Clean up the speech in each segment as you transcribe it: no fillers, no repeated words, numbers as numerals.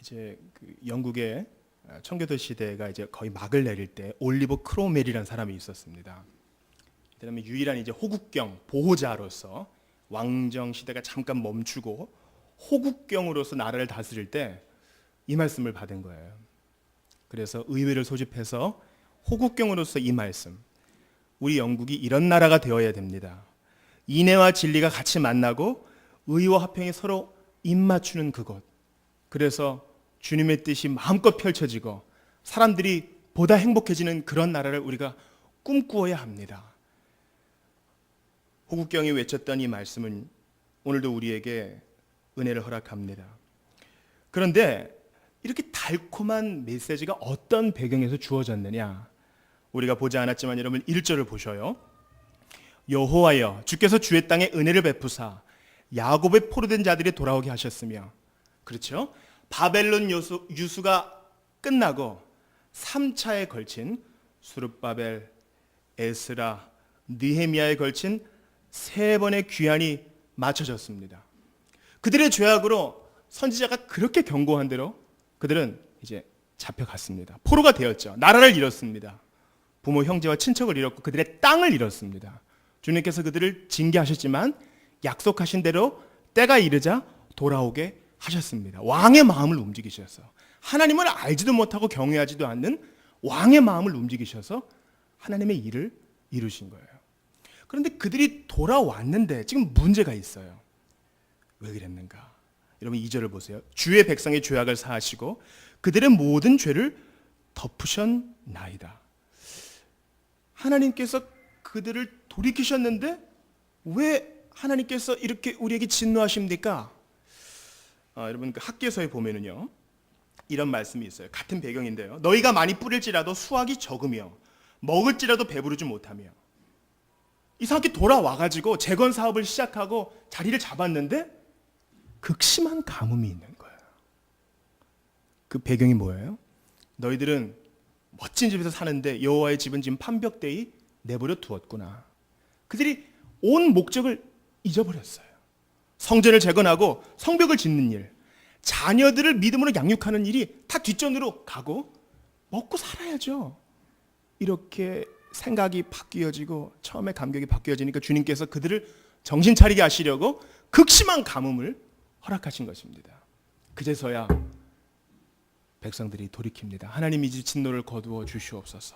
이제 그 영국의 청교도 시대가 이제 거의 막을 내릴 때 올리버 크롬웰이라는 사람이 있었습니다. 그다음에 유일한 이제 호국경 보호자로서 왕정 시대가 잠깐 멈추고 호국경으로서 나라를 다스릴 때 이 말씀을 받은 거예요. 그래서 의회를 소집해서 호국경으로서 이 말씀, 우리 영국이 이런 나라가 되어야 됩니다. 인애와 진리가 같이 만나고 의와 화평이 서로 입맞추는 그곳. 그래서 주님의 뜻이 마음껏 펼쳐지고 사람들이 보다 행복해지는 그런 나라를 우리가 꿈꾸어야 합니다. 호국경이 외쳤던 이 말씀은 오늘도 우리에게 은혜를 허락합니다. 그런데 이렇게 달콤한 메시지가 어떤 배경에서 주어졌느냐? 우리가 보지 않았지만 여러분 1절을 보셔요. 여호와여 주께서 주의 땅에 은혜를 베푸사 야곱의 포로된 자들이 돌아오게 하셨으며, 그렇죠? 바벨론 유수가 끝나고 3차에 걸친 수룹바벨, 에스라, 느헤미야에 걸친 3번의 귀환이 맞춰졌습니다. 그들의 죄악으로 선지자가 그렇게 경고한 대로 그들은 이제 잡혀갔습니다. 포로가 되었죠. 나라를 잃었습니다. 부모, 형제와 친척을 잃었고 그들의 땅을 잃었습니다. 주님께서 그들을 징계하셨지만 약속하신 대로 때가 이르자 돌아오게 하셨습니다. 왕의 마음을 움직이셔서, 하나님을 알지도 못하고 경외하지도 않는 왕의 마음을 움직이셔서 하나님의 일을 이루신 거예요. 그런데 그들이 돌아왔는데 지금 문제가 있어요. 왜 그랬는가? 여러분 2절을 보세요. 주의 백성의 죄악을 사하시고 그들의 모든 죄를 덮으셨나이다. 하나님께서 그들을 돌이키셨는데 왜 하나님께서 이렇게 우리에게 진노하십니까? 여러분 그 학개서에 보면은요 이런 말씀이 있어요. 같은 배경인데요. 너희가 많이 뿌릴지라도 수확이 적으며 먹을지라도 배부르지 못하며. 이상하게 돌아와가지고 재건 사업을 시작하고 자리를 잡았는데 극심한 가뭄이 있는 거예요. 그 배경이 뭐예요? 너희들은 멋진 집에서 사는데 여호와의 집은 지금 판벽되이 내버려 두었구나. 그들이 온 목적을 잊어버렸어요. 성전을 재건하고 성벽을 짓는 일, 자녀들을 믿음으로 양육하는 일이 다 뒷전으로 가고 먹고 살아야죠. 이렇게 생각이 바뀌어지고 처음에 감격이 바뀌어지니까 주님께서 그들을 정신 차리게 하시려고 극심한 가뭄을 허락하신 것입니다. 그제서야 백성들이 돌이킵니다. 하나님 이 진노를 거두어 주시옵소서.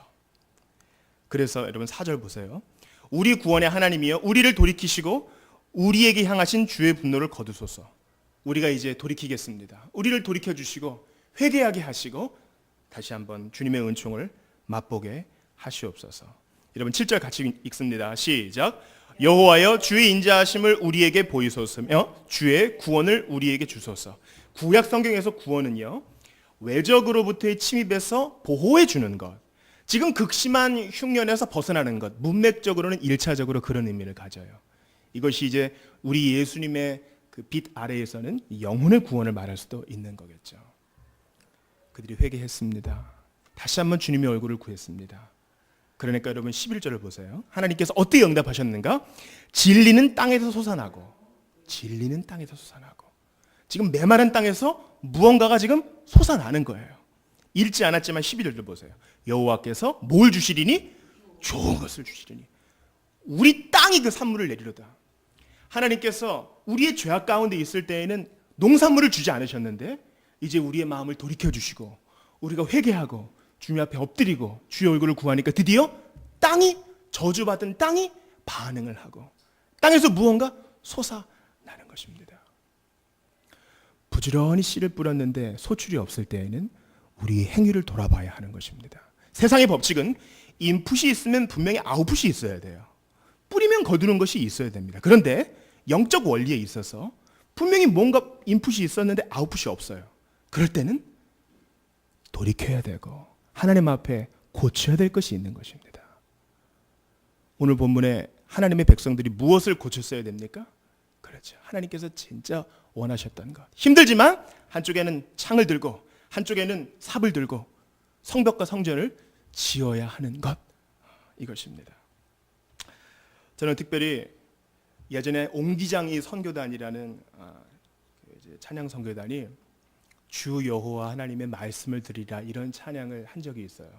그래서 여러분 4절 보세요. 우리 구원의 하나님이여 우리를 돌이키시고 우리에게 향하신 주의 분노를 거두소서. 우리가 이제 돌이키겠습니다. 우리를 돌이켜 주시고 회개하게 하시고 다시 한번 주님의 은총을 맛보게 하시옵소서. 여러분 7절 같이 읽습니다. 시작. 여호와여 주의 인자하심을 우리에게 보이소서며 주의 구원을 우리에게 주소서. 구약 성경에서 구원은요 외적으로부터의 침입에서 보호해 주는 것, 지금 극심한 흉년에서 벗어나는 것, 문맥적으로는 1차적으로 그런 의미를 가져요. 이것이 이제 우리 예수님의 그 빛 아래에서는 영혼의 구원을 말할 수도 있는 거겠죠. 그들이 회개했습니다. 다시 한번 주님의 얼굴을 구했습니다. 그러니까 여러분 11절을 보세요. 하나님께서 어떻게 응답하셨는가? 진리는 땅에서 솟아나고, 진리는 땅에서 솟아나고. 지금 메마른 땅에서 무언가가 지금 솟아나는 거예요. 읽지 않았지만 12절을 보세요. 여호와께서 뭘 주시리니? 좋은 것을 주시리니. 우리 땅이 그 산물을 내리로다. 하나님께서 우리의 죄악 가운데 있을 때에는 농산물을 주지 않으셨는데 이제 우리의 마음을 돌이켜 주시고 우리가 회개하고 주님 앞에 엎드리고 주의 얼굴을 구하니까 드디어 땅이, 저주받은 땅이 반응을 하고 땅에서 무언가 솟아나는 것입니다. 부지런히 씨를 뿌렸는데 소출이 없을 때에는 우리의 행위를 돌아봐야 하는 것입니다. 세상의 법칙은 인풋이 있으면 분명히 아웃풋이 있어야 돼요. 뿌리면 거두는 것이 있어야 됩니다. 그런데 영적 원리에 있어서 분명히 뭔가 인풋이 있었는데 아웃풋이 없어요. 그럴 때는 돌이켜야 되고 하나님 앞에 고쳐야 될 것이 있는 것입니다. 오늘 본문에 하나님의 백성들이 무엇을 고쳤어야 됩니까? 그렇죠. 하나님께서 진짜 원하셨던 것. 힘들지만 한쪽에는 창을 들고 한쪽에는 삽을 들고 성벽과 성전을 지어야 하는 것, 이것입니다. 저는 특별히 예전에 옹기장이 선교단이라는 찬양 선교단이 주 여호와 하나님의 말씀을 들으리라 이런 찬양을 한 적이 있어요.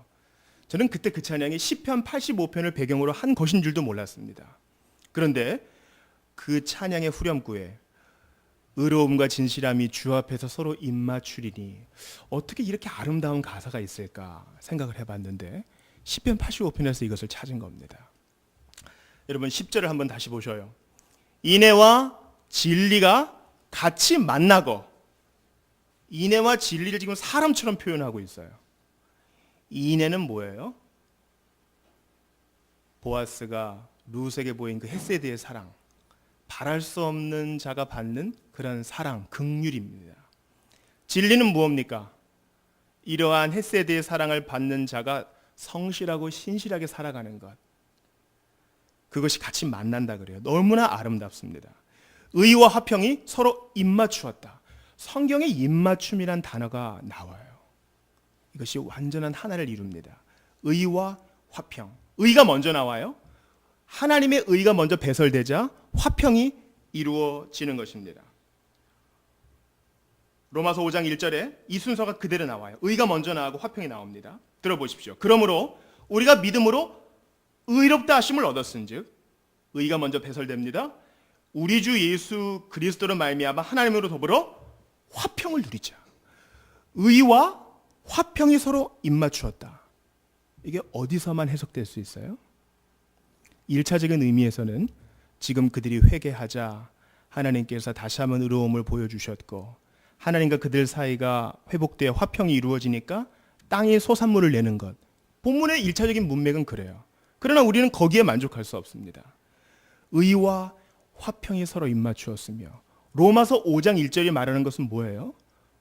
저는 그때 그 찬양이 시편 85편을 배경으로 한 것인 줄도 몰랐습니다. 그런데 그 찬양의 후렴구에 의로움과 진실함이 주 앞에서 서로 입맞추리니 어떻게 이렇게 아름다운 가사가 있을까 생각을 해봤는데 시편 85편에서 이것을 찾은 겁니다. 여러분 10절을 한번 다시 보셔요. 인애와 진리가 같이 만나고, 인애와 진리를 지금 사람처럼 표현하고 있어요. 인애는 뭐예요? 보아스가 룻에게 보인 그 헤세드의 사랑, 바랄 수 없는 자가 받는 그런 사랑, 긍휼입니다. 진리는 무엇입니까? 이러한 헤세드의 사랑을 받는 자가 성실하고 신실하게 살아가는 것, 그것이 같이 만난다 그래요. 너무나 아름답습니다. 의와 화평이 서로 입맞추었다. 성경에 입맞춤이란 단어가 나와요. 이것이 완전한 하나를 이룹니다. 의와 화평. 의가 먼저 나와요. 하나님의 의가 먼저 배설되자 화평이 이루어지는 것입니다. 로마서 5장 1절에 이 순서가 그대로 나와요. 의가 먼저 나오고 화평이 나옵니다. 들어보십시오. 그러므로 우리가 믿음으로 의롭다 하심을 얻었은즉, 의가 먼저 배설됩니다. 우리 주 예수 그리스도로 말미암아 하나님으로 더불어 화평을 누리자. 의와 화평이 서로 입맞추었다. 이게 어디서만 해석될 수 있어요? 1차적인 의미에서는 지금 그들이 회개하자 하나님께서 다시 한번 의로움을 보여주셨고, 하나님과 그들 사이가 회복되어 화평이 이루어지니까 땅에 소산물을 내는 것, 본문의 1차적인 문맥은 그래요. 그러나 우리는 거기에 만족할 수 없습니다. 의와 화평이 서로 입맞추었으며, 로마서 5장 1절이 말하는 것은 뭐예요?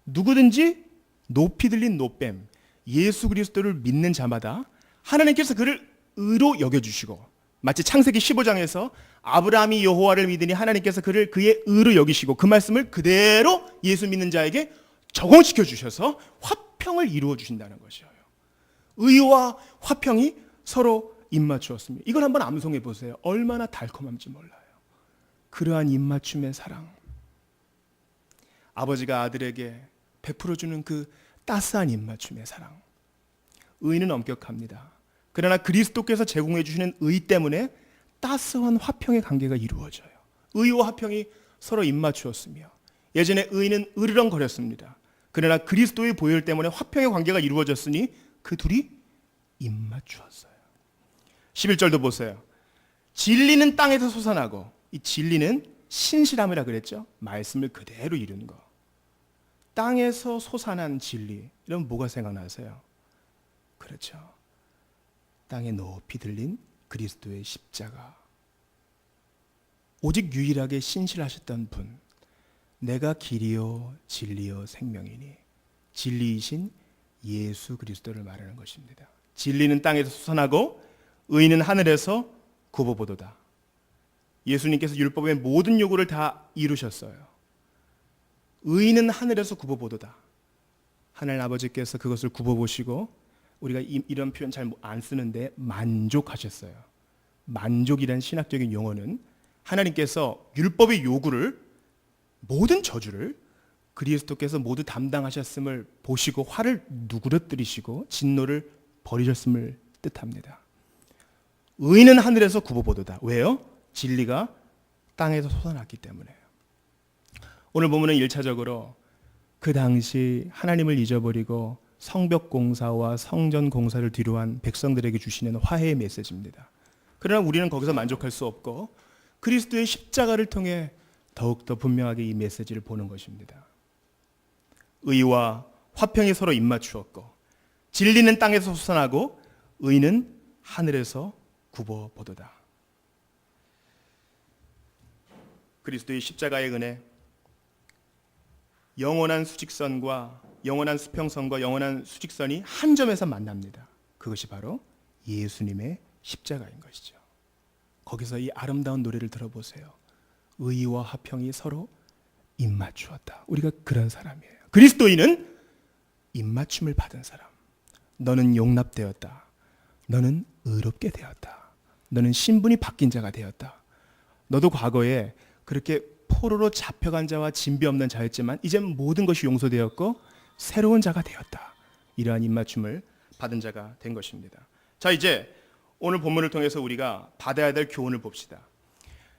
누구든지 높이 들린 노뱀, 예수 그리스도를 믿는 자마다 하나님께서 그를 의로 여겨주시고, 마치 창세기 15장에서 아브라함이 여호와를 믿으니 하나님께서 그를 그의 의로 여기시고, 그 말씀을 그대로 예수 믿는 자에게 적용시켜 주셔서 화평을 이루어 주신다는 것이에요. 의와 화평이 서로 입맞추었습니다. 이걸 한번 암송해 보세요. 얼마나 달콤한지 몰라요. 그러한 입맞춤의 사랑, 아버지가 아들에게 베풀어주는 그 따스한 입맞춤의 사랑. 의는 엄격합니다. 그러나 그리스도께서 제공해 주시는 의 때문에 따스한 화평의 관계가 이루어져요. 의와 화평이 서로 입맞추었으며, 예전에 의는 으르렁거렸습니다. 그러나 그리스도의 보혈 때문에 화평의 관계가 이루어졌으니 그 둘이 입맞추었어요. 11절도 보세요. 진리는 땅에서 솟아나고, 이 진리는 신실함이라 그랬죠. 말씀을 그대로 이룬 거. 땅에서 솟아난 진리, 이러면 뭐가 생각나세요? 그렇죠. 땅에 높이 들린 그리스도의 십자가. 오직 유일하게 신실하셨던 분, 내가 길이요 진리요 생명이니, 진리이신 예수 그리스도를 말하는 것입니다. 진리는 땅에서 솟아나고 의는 하늘에서 굽어보도다. 예수님께서 율법의 모든 요구를 다 이루셨어요. 의는 하늘에서 굽어보도다. 하나님 아버지께서 그것을 굽어보시고, 우리가 이런 표현 잘 안 쓰는데 만족하셨어요. 만족이란 신학적인 용어는 하나님께서 율법의 요구를, 모든 저주를 그리스도께서 모두 담당하셨음을 보시고 화를 누그러뜨리시고 진노를 버리셨음을 뜻합니다. 의는 하늘에서 굽어보도다. 왜요? 진리가 땅에서 솟아났기 때문에요. 오늘 본문은 1차적으로 그 당시 하나님을 잊어버리고 성벽 공사와 성전 공사를 뒤로한 백성들에게 주시는 화해의 메시지입니다. 그러나 우리는 거기서 만족할 수 없고 그리스도의 십자가를 통해 더욱더 분명하게 이 메시지를 보는 것입니다. 의와 화평이 서로 입맞추었고, 진리는 땅에서 솟아나고 의는 하늘에서 굽어보도다. 그리스도의 십자가의 은혜, 영원한 수직선과 영원한 수평선과 영원한 수직선이 한 점에서 만납니다. 그것이 바로 예수님의 십자가인 것이죠. 거기서 이 아름다운 노래를 들어보세요. 의와 화평이 서로 입맞추었다. 우리가 그런 사람이에요. 그리스도인은 입맞춤을 받은 사람. 너는 용납되었다. 너는 의롭게 되었다. 너는 신분이 바뀐 자가 되었다. 너도 과거에 그렇게 포로로 잡혀간 자와 진비 없는 자였지만 이제 모든 것이 용서되었고 새로운 자가 되었다. 이러한 입맞춤을 받은 자가 된 것입니다. 자, 이제 오늘 본문을 통해서 우리가 받아야 될 교훈을 봅시다.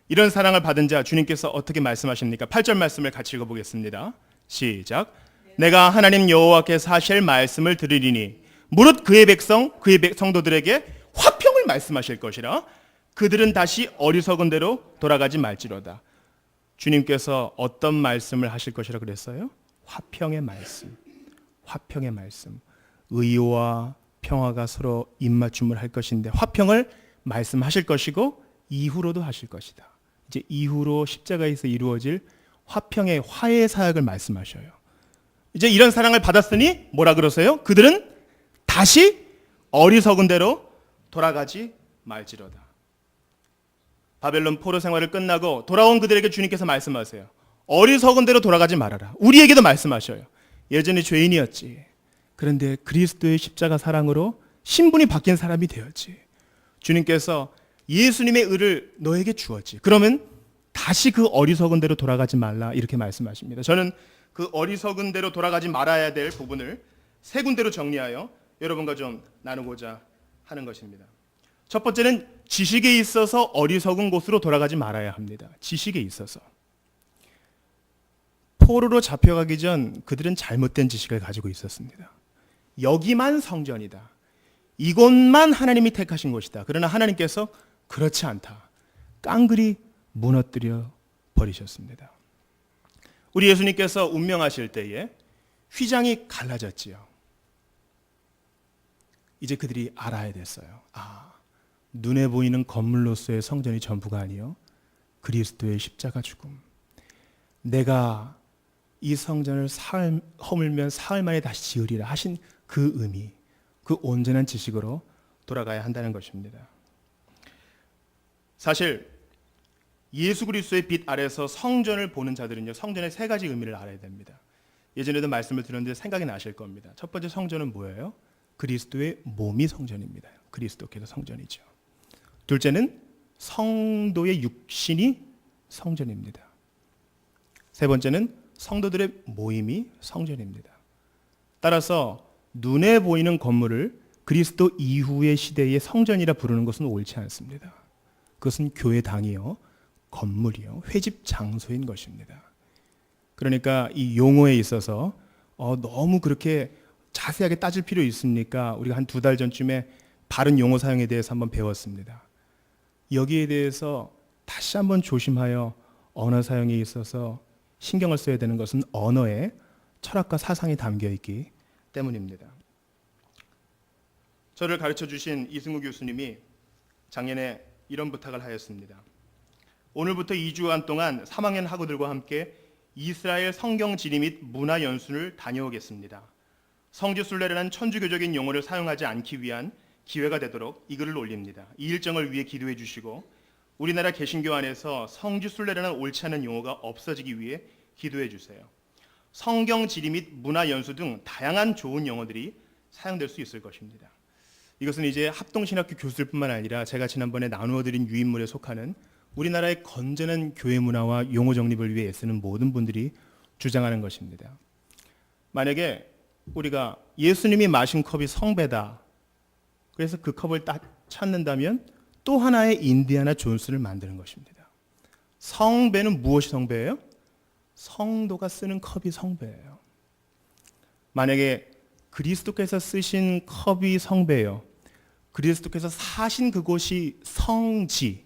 이런 사랑을 받은 자 주님께서 어떻게 말씀하십니까? 8절 말씀을 같이 읽어보겠습니다. 시작. 내가 하나님 여호와께서 하실 말씀을 들으리니 무릇 그의 백성 그의 성도들에게 화평을 말씀하실 것이라. 그들은 다시 어리석은 대로 돌아가지 말지로다. 주님께서 어떤 말씀을 하실 것이라 그랬어요? 화평의 말씀. 화평의 말씀. 의와 평화가 서로 입맞춤을 할 것인데 화평을 말씀하실 것이고 이후로도 하실 것이다. 이제 이후로 십자가에서 이루어질 화평의 화해 사역을 말씀하셔요. 이제 이런 사랑을 받았으니 뭐라 그러세요? 그들은 다시 어리석은 대로 돌아가지 말지로다. 바벨론 포로 생활을 끝나고 돌아온 그들에게 주님께서 말씀하세요. 어리석은 대로 돌아가지 말아라. 우리에게도 말씀하셔요. 예전에 죄인이었지. 그런데 그리스도의 십자가 사랑으로 신분이 바뀐 사람이 되었지. 주님께서 예수님의 의를 너에게 주었지. 그러면 다시 그 어리석은 대로 돌아가지 말라 이렇게 말씀하십니다. 저는 그 어리석은 대로 돌아가지 말아야 될 부분을 세 군데로 정리하여 여러분과 좀 나누고자 하는 것입니다. 첫 번째는 지식에 있어서 어리석은 곳으로 돌아가지 말아야 합니다. 지식에 있어서. 포로로 잡혀가기 전 그들은 잘못된 지식을 가지고 있었습니다. 여기만 성전이다. 이곳만 하나님이 택하신 곳이다. 그러나 하나님께서 그렇지 않다. 깡그리 무너뜨려 버리셨습니다. 우리 예수님께서 운명하실 때에 휘장이 갈라졌지요. 이제 그들이 알아야 됐어요. 눈에 보이는 건물로서의 성전이 전부가 아니요 그리스도의 십자가 죽음. 내가 이 성전을 허물면 사흘 만에 다시 지으리라 하신 그 의미, 그 온전한 지식으로 돌아가야 한다는 것입니다. 사실 예수 그리스도의 빛 아래서 성전을 보는 자들은요, 성전의 세 가지 의미를 알아야 됩니다. 예전에도 말씀을 드렸는데 생각이 나실 겁니다. 첫 번째 성전은 뭐예요? 그리스도의 몸이 성전입니다. 그리스도께서 성전이죠. 둘째는 성도의 육신이 성전입니다. 세 번째는 성도들의 모임이 성전입니다. 따라서 눈에 보이는 건물을 그리스도 이후의 시대의 성전이라 부르는 것은 옳지 않습니다. 그것은 교회당이요, 건물이요, 회집 장소인 것입니다. 그러니까 이 용어에 있어서 너무 그렇게 자세하게 따질 필요 있습니까? 우리가 한 2달 전쯤에 바른 용어 사용에 대해서 한번 배웠습니다. 여기에 대해서 다시 한번 조심하여 언어 사용에 있어서 신경을 써야 되는 것은 언어에 철학과 사상이 담겨 있기 때문입니다. 저를 가르쳐 주신 이승우 교수님이 작년에 이런 부탁을 하였습니다. 오늘부터 2주간 동안 3학년 학우들과 함께 이스라엘 성경 지리 및 문화 연수를 다녀오겠습니다. 성지순례라는 천주교적인 용어를 사용하지 않기 위한 기회가 되도록 이 글을 올립니다. 이 일정을 위해 기도해 주시고 우리나라 개신교 안에서 성지순례라는 옳지 않은 용어가 없어지기 위해 기도해 주세요. 성경 지리 및 문화 연수 등 다양한 좋은 용어들이 사용될 수 있을 것입니다. 이것은 이제 합동신학교 교수들뿐만 아니라 제가 지난번에 나누어드린 유인물에 속하는 우리나라의 건전한 교회 문화와 용어 정립을 위해 애쓰는 모든 분들이 주장하는 것입니다. 만약에 우리가 예수님이 마신 컵이 성배다, 그래서 그 컵을 딱 찾는다면 또 하나의 인디아나 존스를 만드는 것입니다. 성배는 무엇이 성배예요? 성도가 쓰는 컵이 성배예요. 만약에 그리스도께서 쓰신 컵이 성배예요, 그리스도께서 사신 그곳이 성지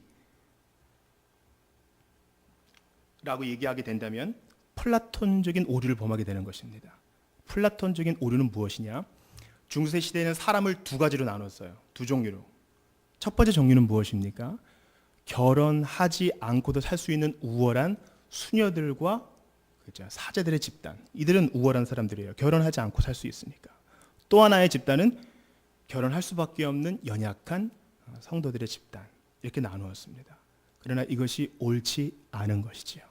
라고 얘기하게 된다면 플라톤적인 오류를 범하게 되는 것입니다. 플라톤적인 오류는 무엇이냐? 중세 시대에는 사람을 2가지로 나눴어요. 2종류로. 첫 번째 종류는 무엇입니까? 결혼하지 않고도 살 수 있는 우월한 수녀들과 사제들의 집단. 이들은 우월한 사람들이에요. 결혼하지 않고 살 수 있으니까. 또 하나의 집단은 결혼할 수밖에 없는 연약한 성도들의 집단. 이렇게 나누었습니다. 그러나 이것이 옳지 않은 것이지요.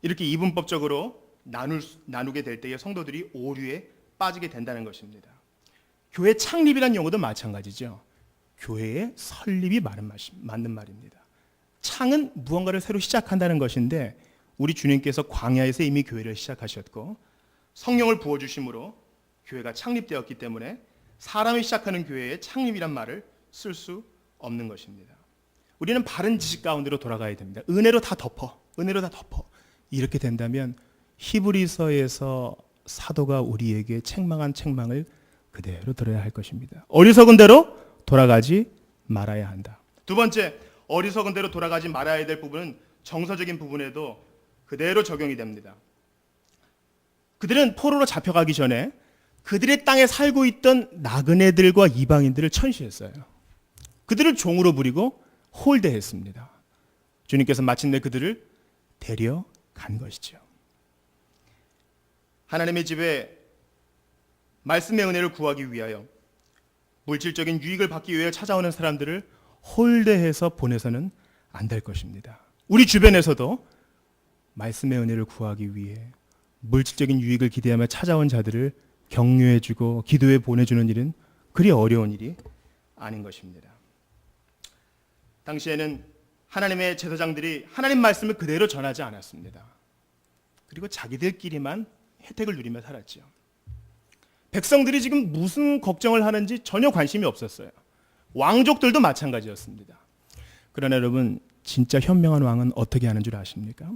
이렇게 이분법적으로 나누게 될 때에 성도들이 오류에 빠지게 된다는 것입니다. 교회 창립이라는 용어도 마찬가지죠. 교회의 설립이 맞는 말입니다. 창은 무언가를 새로 시작한다는 것인데 우리 주님께서 광야에서 이미 교회를 시작하셨고 성령을 부어주심으로 교회가 창립되었기 때문에 사람이 시작하는 교회의 창립이란 말을 쓸 수 없는 것입니다. 우리는 바른 지식 가운데로 돌아가야 됩니다. 은혜로 다 덮어. 은혜로 다 덮어. 이렇게 된다면 히브리서에서 사도가 우리에게 책망한 책망을 그대로 들어야 할 것입니다. 어리석은 대로 돌아가지 말아야 한다. 두 번째, 어리석은 대로 돌아가지 말아야 될 부분은 정서적인 부분에도 그대로 적용이 됩니다. 그들은 포로로 잡혀가기 전에 그들의 땅에 살고 있던 나그네들과 이방인들을 천시했어요. 그들을 종으로 부리고 홀대했습니다. 주님께서 마침내 그들을 데려간 것이죠. 하나님의 집에 말씀의 은혜를 구하기 위하여 물질적인 유익을 받기 위해 찾아오는 사람들을 홀대해서 보내서는 안 될 것입니다. 우리 주변에서도 말씀의 은혜를 구하기 위해 물질적인 유익을 기대하며 찾아온 자들을 격려해주고 기도에 보내주는 일은 그리 어려운 일이 아닌 것입니다. 당시에는 하나님의 제사장들이 하나님 말씀을 그대로 전하지 않았습니다. 그리고 자기들끼리만 혜택을 누리며 살았죠. 백성들이 지금 무슨 걱정을 하는지 전혀 관심이 없었어요. 왕족들도 마찬가지였습니다. 그러나 여러분, 진짜 현명한 왕은 어떻게 하는 줄 아십니까?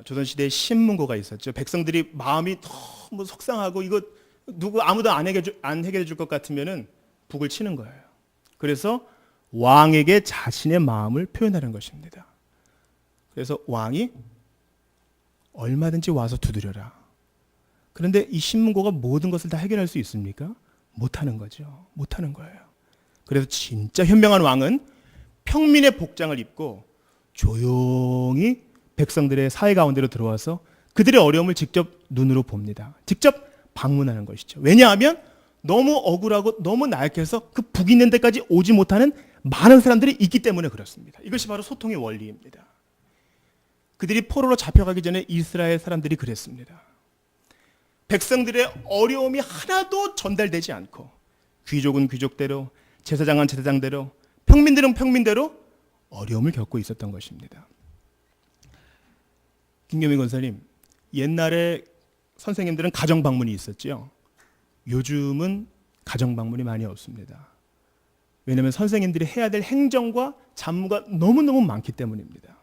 조선시대에 신문고가 있었죠. 백성들이 마음이 너무 속상하고 이거 누구 아무도 안 해결해 줄 것 같으면은 북을 치는 거예요. 그래서 왕에게 자신의 마음을 표현하는 것입니다. 그래서 왕이 얼마든지 와서 두드려라. 그런데 이 신문고가 모든 것을 다 해결할 수 있습니까? 못하는 거죠. 못하는 거예요. 그래서 진짜 현명한 왕은 평민의 복장을 입고 조용히 백성들의 사회 가운데로 들어와서 그들의 어려움을 직접 눈으로 봅니다. 직접 방문하는 것이죠. 왜냐하면 너무 억울하고 너무 나약해서 그 북 있는 데까지 오지 못하는 많은 사람들이 있기 때문에 그렇습니다. 이것이 바로 소통의 원리입니다. 그들이 포로로 잡혀가기 전에 이스라엘 사람들이 그랬습니다. 백성들의 어려움이 하나도 전달되지 않고 귀족은 귀족대로, 제사장은 제사장대로, 평민들은 평민대로 어려움을 겪고 있었던 것입니다. 김경민 권사님, 옛날에 선생님들은 가정 방문이 있었죠. 요즘은 가정 방문이 많이 없습니다. 왜냐하면 선생님들이 해야 될 행정과 잡무가 너무너무 많기 때문입니다.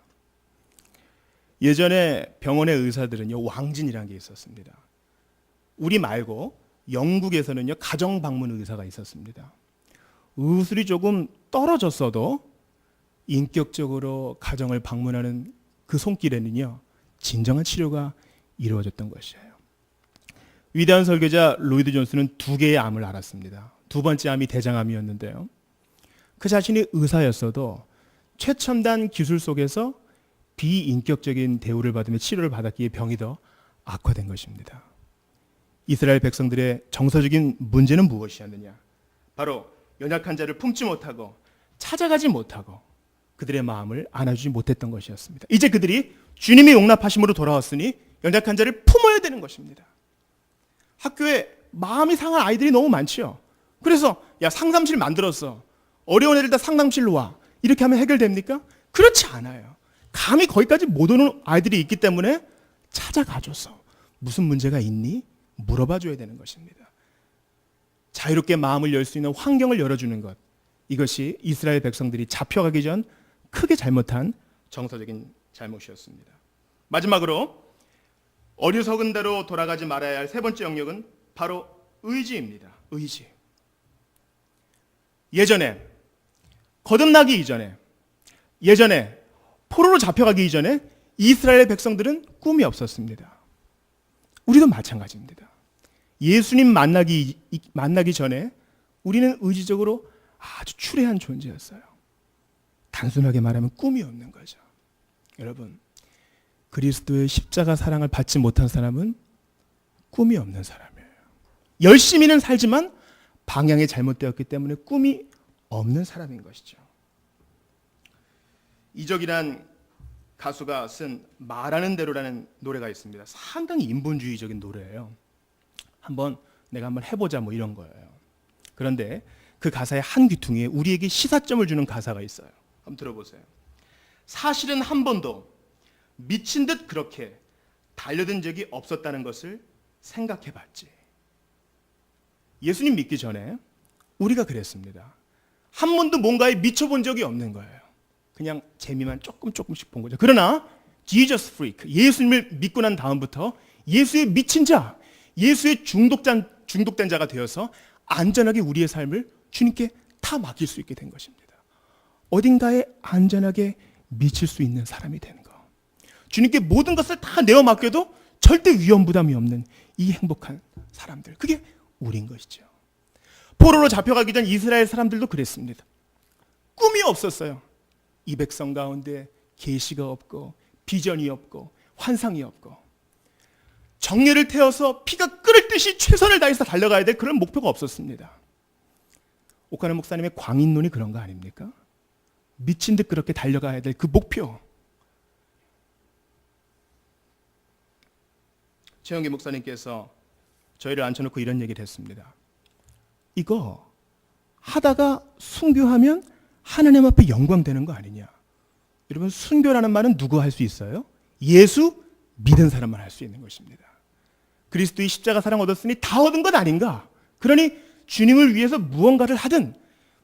예전에 병원의 의사들은요, 왕진이라는 게 있었습니다. 우리 말고 영국에서는요, 가정 방문 의사가 있었습니다. 의술이 조금 떨어졌어도 인격적으로 가정을 방문하는 그 손길에는요, 진정한 치료가 이루어졌던 것이에요. 위대한 설교자 로이드 존스는 두 개의 암을 앓았습니다. 두 번째 암이 대장암이었는데요. 그 자신이 의사였어도 최첨단 기술 속에서 비인격적인 대우를 받으며 치료를 받았기에 병이 더 악화된 것입니다. 이스라엘 백성들의 정서적인 문제는 무엇이었느냐? 바로 연약한 자를 품지 못하고 찾아가지 못하고 그들의 마음을 안아주지 못했던 것이었습니다. 이제 그들이 주님의 용납하심으로 돌아왔으니 연약한 자를 품어야 되는 것입니다. 학교에 마음이 상한 아이들이 너무 많지요. 그래서 야, 상담실 만들었어. 어려운 애들 다 상담실로 와. 이렇게 하면 해결됩니까? 그렇지 않아요. 감히 거기까지 못 오는 아이들이 있기 때문에 찾아가줘서 무슨 문제가 있니? 물어봐 줘야 되는 것입니다. 자유롭게 마음을 열 수 있는 환경을 열어주는 것, 이것이 이스라엘 백성들이 잡혀가기 전 크게 잘못한 정서적인 잘못이었습니다. 마지막으로 어리석은 대로 돌아가지 말아야 할 세 번째 영역은 바로 의지입니다. 의지. 예전에 거듭나기 이전에, 예전에 포로로 잡혀가기 이전에 이스라엘 백성들은 꿈이 없었습니다. 우리도 마찬가지입니다. 예수님 만나기 전에 우리는 의지적으로 아주 추레한 존재였어요. 단순하게 말하면 꿈이 없는 거죠. 여러분, 그리스도의 십자가 사랑을 받지 못한 사람은 꿈이 없는 사람이에요. 열심히는 살지만 방향이 잘못되었기 때문에 꿈이 없는 사람인 것이죠. 이적이란 가수가 쓴 말하는 대로라는 노래가 있습니다. 상당히 인본주의적인 노래예요. 내가 한번 해보자 뭐 이런 거예요. 그런데 그 가사의 한 귀퉁이에 우리에게 시사점을 주는 가사가 있어요. 한번 들어보세요. 사실은 한 번도 미친 듯 그렇게 달려든 적이 없었다는 것을 생각해 봤지. 예수님 믿기 전에 우리가 그랬습니다. 한 번도 뭔가에 미쳐본 적이 없는 거예요. 그냥 재미만 조금씩 본 거죠. 그러나 Jesus freak, 예수님을 믿고 난 다음부터 예수에 미친 자, 예수의 중독된 자가 되어서 안전하게 우리의 삶을 주님께 다 맡길 수 있게 된 것입니다. 어딘가에 안전하게 미칠 수 있는 사람이 되는 거. 주님께 모든 것을 다 내어 맡겨도 절대 위험 부담이 없는 이 행복한 사람들. 그게 우린 것이죠. 포로로 잡혀가기 전 이스라엘 사람들도 그랬습니다. 꿈이 없었어요. 이 백성 가운데 계시가 없고 비전이 없고 환상이 없고 정예를 태워서 피가 끓을 듯이 최선을 다해서 달려가야 될 그런 목표가 없었습니다. 옥하는 목사님의 광인론이 그런 거 아닙니까? 미친 듯 그렇게 달려가야 될 그 목표. 최영기 목사님께서 저희를 앉혀놓고 이런 얘기를 했습니다. 이거 하다가 순교하면 하나님 앞에 영광 되는 거 아니냐. 여러분, 순교라는 말은 누구 할 수 있어요? 예수 믿은 사람만 할 수 있는 것입니다. 그리스도의 십자가 사랑 얻었으니 다 얻은 것 아닌가? 그러니 주님을 위해서 무언가를 하든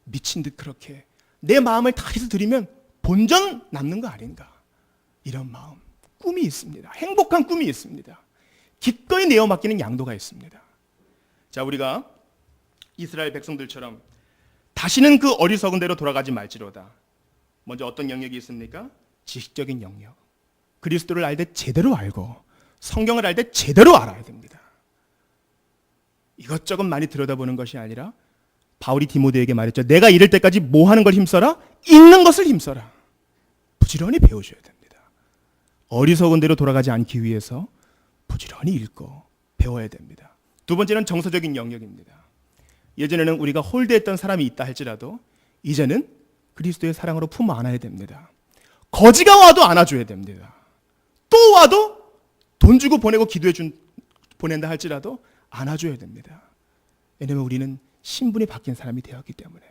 미친 듯 그렇게 내 마음을 다해서 드리면 본전 남는 거 아닌가? 이런 마음, 꿈이 있습니다. 행복한 꿈이 있습니다. 기꺼이 내어 맡기는 양도가 있습니다. 자, 우리가 이스라엘 백성들처럼 다시는 그 어리석은 대로 돌아가지 말지로다. 먼저 어떤 영역이 있습니까? 지식적인 영역. 그리스도를 알 때 제대로 알고 성경을 알 때 제대로 알아야 됩니다. 이것저것 많이 들여다보는 것이 아니라 바울이 디모데에게 말했죠. 내가 이럴 때까지 뭐 하는 걸 힘써라? 읽는 것을 힘써라. 부지런히 배우셔야 됩니다. 어리석은 대로 돌아가지 않기 위해서 부지런히 읽고 배워야 됩니다. 두 번째는 정서적인 영역입니다. 예전에는 우리가 홀대했던 사람이 있다 할지라도 이제는 그리스도의 사랑으로 품 안아야 됩니다. 거지가 와도 안아줘야 됩니다. 또 와도 돈 주고 보내고 보낸다 할지라도 안아줘야 됩니다. 왜냐하면 우리는 신분이 바뀐 사람이 되었기 때문에.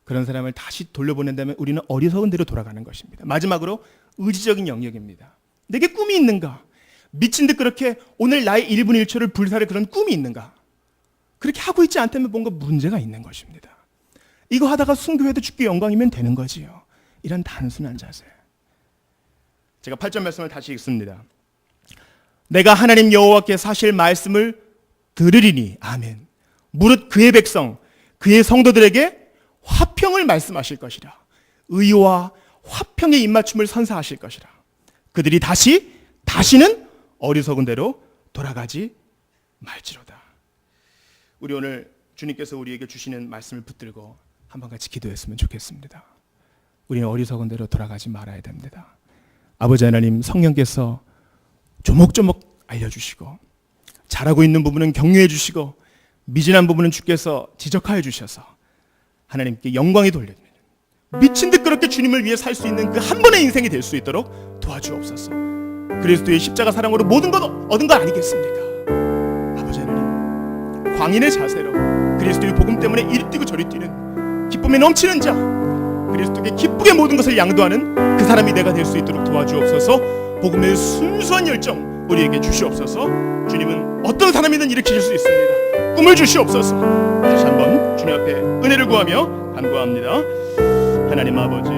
그런 사람을 다시 돌려보낸다면 우리는 어리석은 대로 돌아가는 것입니다. 마지막으로 의지적인 영역입니다. 내게 꿈이 있는가? 미친 듯 그렇게 오늘 나의 1분 1초를 불살의 그런 꿈이 있는가? 그렇게 하고 있지 않다면 뭔가 문제가 있는 것입니다. 이거 하다가 순교해도 주께 영광이면 되는 거지요. 이런 단순한 자세. 제가 8절 말씀을 다시 읽습니다. 내가 하나님 여호와께 사실 말씀을 들으리니 아멘. 무릇 그의 백성 그의 성도들에게 화평을 말씀하실 것이라. 의와 화평의 입맞춤을 선사하실 것이라. 그들이 다시는 어리석은 대로 돌아가지 말지로다. 우리 오늘 주님께서 우리에게 주시는 말씀을 붙들고 한번 같이 기도했으면 좋겠습니다. 우리는 어리석은 대로 돌아가지 말아야 됩니다. 아버지 하나님, 성령께서 조목조목 알려주시고 잘하고 있는 부분은 격려해 주시고 미진한 부분은 주께서 지적하여 주셔서 하나님께 영광이 돌려지는 미친 듯 그렇게 주님을 위해 살 수 있는 그 한 번의 인생이 될 수 있도록 도와주옵소서. 그리스도의 십자가 사랑으로 모든 것 얻은 거 아니겠습니까? 아버지 하나님, 광인의 자세로 그리스도의 복음 때문에 이리 뛰고 저리 뛰는 기쁨에 넘치는 자, 그리스도께 기쁘게 모든 것을 양도하는 그 사람이 내가 될 수 있도록 도와주옵소서. 복음의 순수한 열정 우리에게 주시옵소서. 주님은 어떤 사람이든 일으키실 수 있습니다. 꿈을 주시옵소서. 다시 한번 주님 앞에 은혜를 구하며 간구합니다. 하나님 아버지,